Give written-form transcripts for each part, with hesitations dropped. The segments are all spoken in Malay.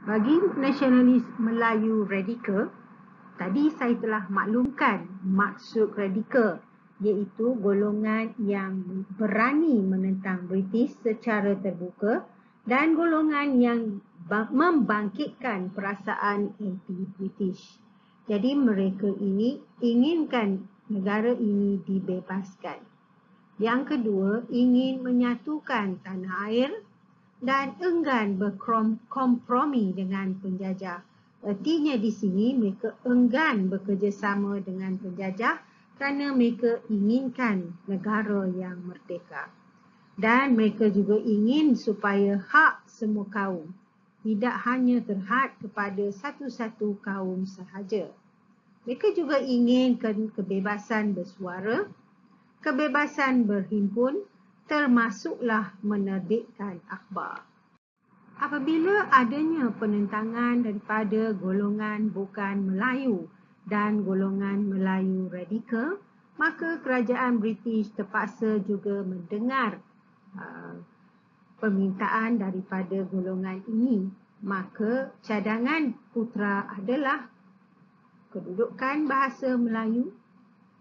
Bagi nasionalis Melayu radikal, tadi saya telah maklumkan maksud radikal, iaitu golongan yang berani menentang British secara terbuka dan golongan yang membangkitkan perasaan anti-British. Jadi mereka ini inginkan negara ini dibebaskan. Yang kedua, ingin menyatukan tanah air dan enggan berkompromi dengan penjajah. Artinya di sini mereka enggan bekerjasama dengan penjajah kerana mereka inginkan negara yang merdeka. Dan mereka juga ingin supaya hak semua kaum tidak hanya terhad kepada satu-satu kaum sahaja. Mereka juga inginkan kebebasan bersuara, kebebasan berhimpun, termasuklah menerbitkan akhbar. Apabila adanya penentangan daripada golongan bukan Melayu dan golongan Melayu radikal, maka kerajaan British terpaksa juga mendengar permintaan daripada golongan ini. Maka cadangan Putra adalah kedudukan bahasa Melayu,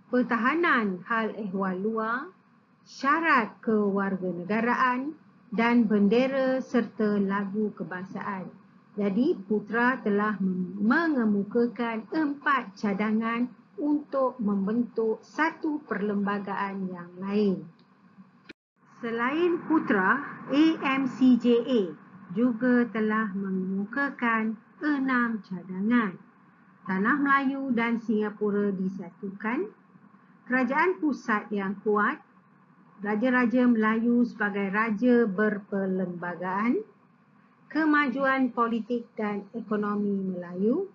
pertahanan hal ehwal luar, syarat kewarganegaraan dan bendera serta lagu kebangsaan. Jadi Putra telah mengemukakan 4 cadangan untuk membentuk satu perlembagaan yang lain. Selain Putra, AMCJA juga telah mengemukakan 6 cadangan. Tanah Melayu dan Singapura disatukan, kerajaan pusat yang kuat, Raja-Raja Melayu sebagai raja berperlembagaan, kemajuan politik dan ekonomi Melayu,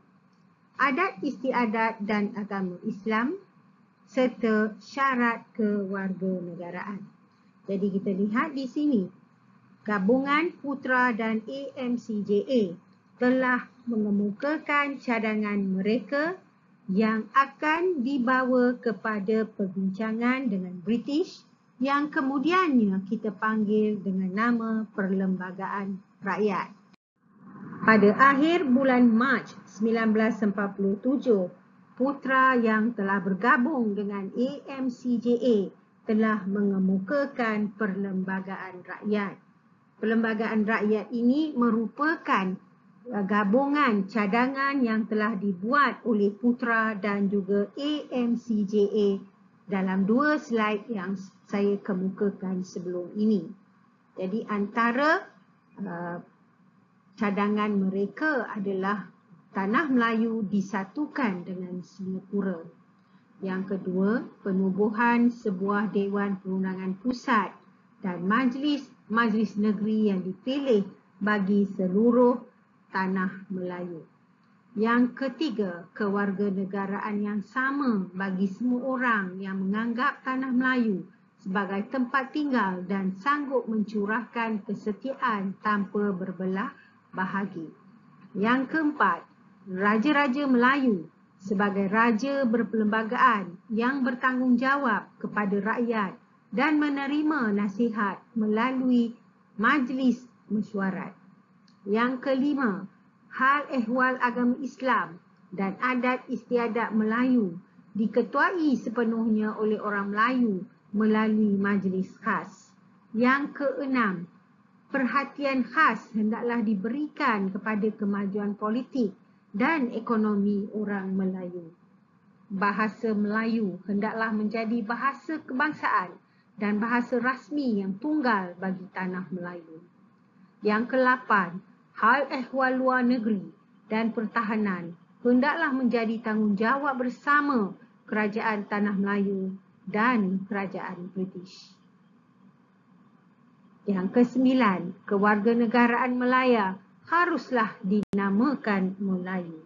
adat istiadat dan agama Islam, serta syarat kewarganegaraan. Jadi kita lihat di sini, gabungan Putra dan AMCJA telah mengemukakan cadangan mereka yang akan dibawa kepada perbincangan dengan British yang kemudiannya kita panggil dengan nama Perlembagaan Rakyat. Pada akhir bulan Mac 1947, Putra yang telah bergabung dengan AMCJA telah mengemukakan Perlembagaan Rakyat. Perlembagaan Rakyat ini merupakan gabungan cadangan yang telah dibuat oleh Putra dan juga AMCJA dalam 2 slide yang saya kemukakan sebelum ini. Jadi antara cadangan mereka adalah Tanah Melayu disatukan dengan Singapura. Yang kedua, penubuhan sebuah Dewan Perundangan Pusat dan majlis negeri yang dipilih bagi seluruh Tanah Melayu. Yang ketiga, kewarganegaraan yang sama bagi semua orang yang menganggap Tanah Melayu sebagai tempat tinggal dan sanggup mencurahkan kesetiaan tanpa berbelah bahagi. Yang keempat, Raja-Raja Melayu sebagai raja berperlembagaan yang bertanggungjawab kepada rakyat dan menerima nasihat melalui majlis mesyuarat. Yang kelima, hal ehwal agama Islam dan adat istiadat Melayu diketuai sepenuhnya oleh orang Melayu melalui majlis khas. Yang keenam, perhatian khas hendaklah diberikan kepada kemajuan politik dan ekonomi orang Melayu. Bahasa Melayu hendaklah menjadi bahasa kebangsaan dan bahasa rasmi yang tunggal bagi tanah Melayu. Yang ke-8, hal ehwal luar negeri dan pertahanan hendaklah menjadi tanggungjawab bersama Kerajaan Tanah Melayu dan Kerajaan British. Yang ke-9, kewarganegaraan Melaya haruslah dinamakan Melayu.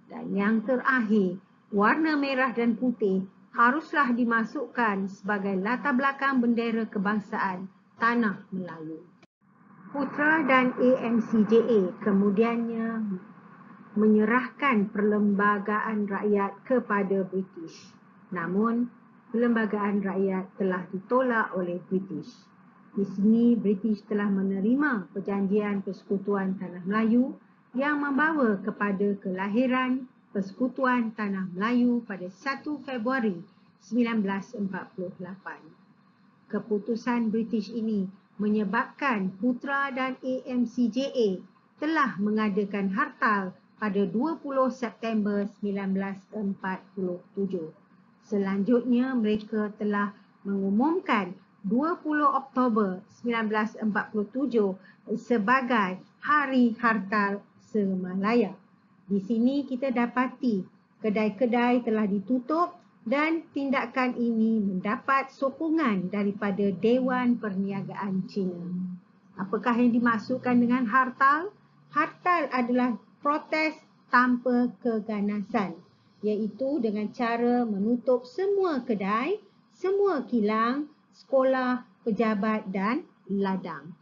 Dan yang terakhir, warna merah dan putih haruslah dimasukkan sebagai latar belakang bendera kebangsaan Tanah Melayu. Putra dan AMCJA kemudiannya menyerahkan Perlembagaan Rakyat kepada British. Namun, Perlembagaan Rakyat telah ditolak oleh British. Di sini British telah menerima perjanjian persekutuan Tanah Melayu yang membawa kepada kelahiran Persekutuan Tanah Melayu pada 1 Februari 1948. Keputusan British ini menyebabkan Putra dan AMCJA telah mengadakan hartal pada 20 September 1947. Selanjutnya, mereka telah mengumumkan 20 Oktober 1947 sebagai Hari Hartal Semalaya. Di sini kita dapati kedai-kedai telah ditutup dan tindakan ini mendapat sokongan daripada Dewan Perniagaan Cina. Apakah yang dimaksudkan dengan hartal? Hartal adalah protes tanpa keganasan, iaitu dengan cara menutup semua kedai, semua kilang, sekolah, pejabat dan ladang.